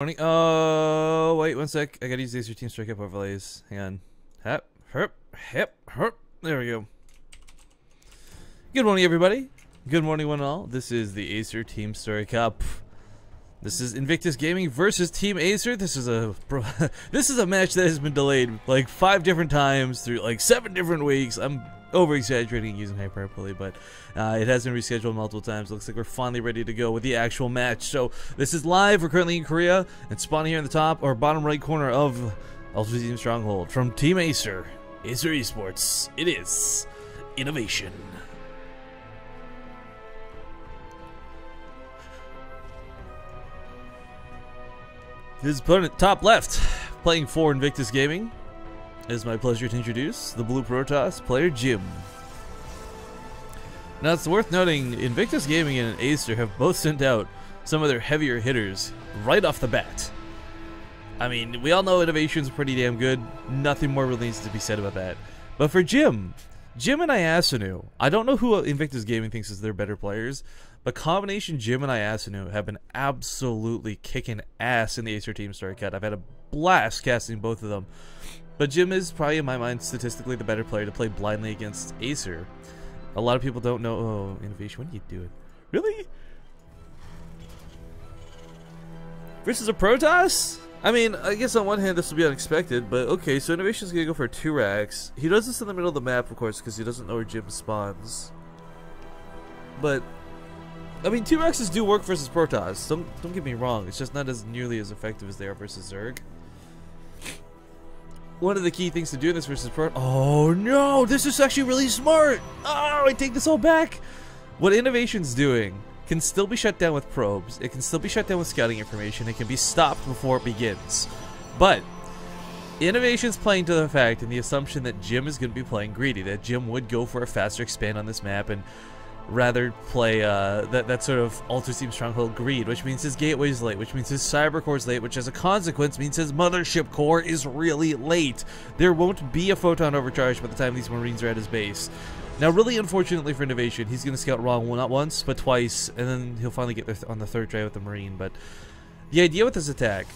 Morning. Oh, wait 1 sec. I gotta use the Acer Team Strike Up overlays. Hang on. Hep, herp, hep, herp. There we go. Good morning, everybody. Good morning, one and all. This is the Acer Team Story Cup. This is Invictus Gaming versus Team Acer. This is a match that has been delayed like 5 different times through like 7 different weeks. I'm over-exaggerating using hyperbole, but it has been rescheduled multiple times. Looks like we're finally ready to go with the actual match. So this is live. We're currently in Korea and spawning here in the top or bottom right corner of Ultra Team Stronghold from Team Acer. Acer Esports. It is innovation. His opponent, top left, playing for Invictus Gaming. It is my pleasure to introduce the Blue Protoss player, Jim. Now, it's worth noting, Invictus Gaming and Acer have both sent out some of their heavier hitters right off the bat. I mean, we all know innovation's pretty damn good. Nothing more really needs to be said about that. But for Jim and Iasanu, I don't know who Invictus Gaming thinks is their better players, but combination Jim and Iasanu have been absolutely kicking ass in the Acer Team Story Cut. I've had a blast casting both of them. But Jim is probably, in my mind, statistically the better player to play blindly against Acer. A lot of people don't know. Oh, innovation, what are you doing? Really? Versus a Protoss? I mean, I guess on one hand this will be unexpected, but okay, so innovation's gonna go for 2 racks. He does this in the middle of the map, of course, because he doesn't know where Jim spawns. But I mean, 2 racks do work versus Protoss. Don't get me wrong, it's just not as nearly as effective as they are versus Zerg. One of the key things to do this versus Pro. Oh no, this is actually really smart. Oh, I take this all back. What innovation's doing can still be shut down with probes. It can still be shut down with scouting information. It can be stopped before it begins. But innovation's playing to the fact and the assumption that Jim is going to be playing greedy. That Jim would go for a faster expand on this map and rather play that sort of Ultra Team Stronghold greed, which means his gateway's late, which means his cyber core's late, which as a consequence means his mothership core is really late. There won't be a photon overcharge by the time these Marines are at his base. Now, really unfortunately for innovation, he's going to scout wrong, well, not once, but twice, and then he'll finally get there on the 3rd try with the Marine. But the idea with this attack,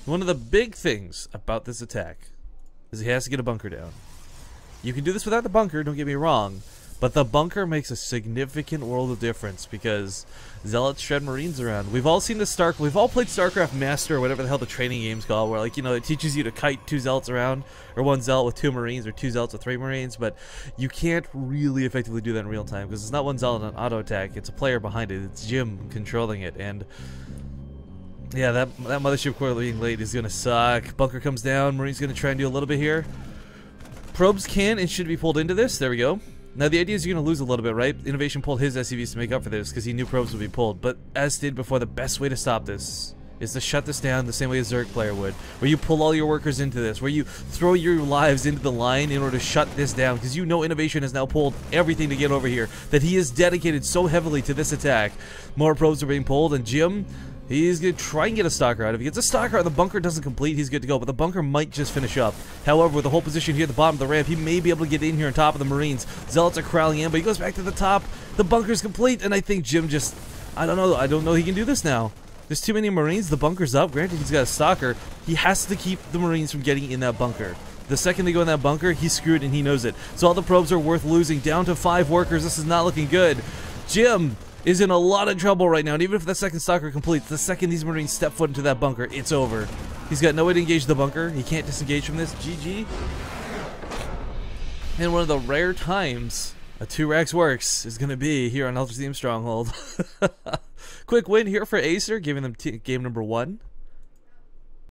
one of the big things about this attack is he has to get a bunker down. You can do this without the bunker, don't get me wrong, but the bunker makes a significant world of difference because Zealots shred Marines around. We've all seen this we've all played StarCraft Master or whatever the hell the training game's called, where, like, you know, it teaches you to kite 2 Zealots around, or 1 Zealot with 2 Marines, or 2 Zealots with 3 Marines, but you can't really effectively do that in real time because it's not 1 Zealot on auto attack, it's a player behind it, it's Jim controlling it, and yeah, that mothership core being late is gonna suck. Bunker comes down, Marine's gonna try and do a little bit here. Probes can and should be pulled into this. There we go. Now the idea is you're going to lose a little bit, right? Innovation pulled his SCVs to make up for this because he knew probes would be pulled. But as stated before, the best way to stop this is to shut this down the same way a Zerg player would. Where you pull all your workers into this. Where you throw your lives into the line in order to shut this down. Because you know Innovation has now pulled everything to get over here. That he is dedicated so heavily to this attack. More probes are being pulled, and Jim, he's going to try and get a stalker out. If he gets a stalker out, the bunker doesn't complete, he's good to go. But the bunker might just finish up. However, with the whole position here at the bottom of the ramp, he may be able to get in here on top of the Marines. Zealots are crowding in, but he goes back to the top. The bunker's complete, and I think Jim just, I don't know he can do this now. There's too many Marines, the bunker's up. Granted, he's got a stalker. He has to keep the Marines from getting in that bunker. The second they go in that bunker, he's screwed and he knows it. So all the probes are worth losing. Down to 5 workers. This is not looking good. Jim is in a lot of trouble right now, and even if that second stalker completes, the second these Marines step foot into that bunker, it's over. He's got no way to engage the bunker. He can't disengage from this. GG. And one of the rare times a 2 racks works is going to be here on Ultra Team Stronghold. Quick win here for Acer, giving them game number 1.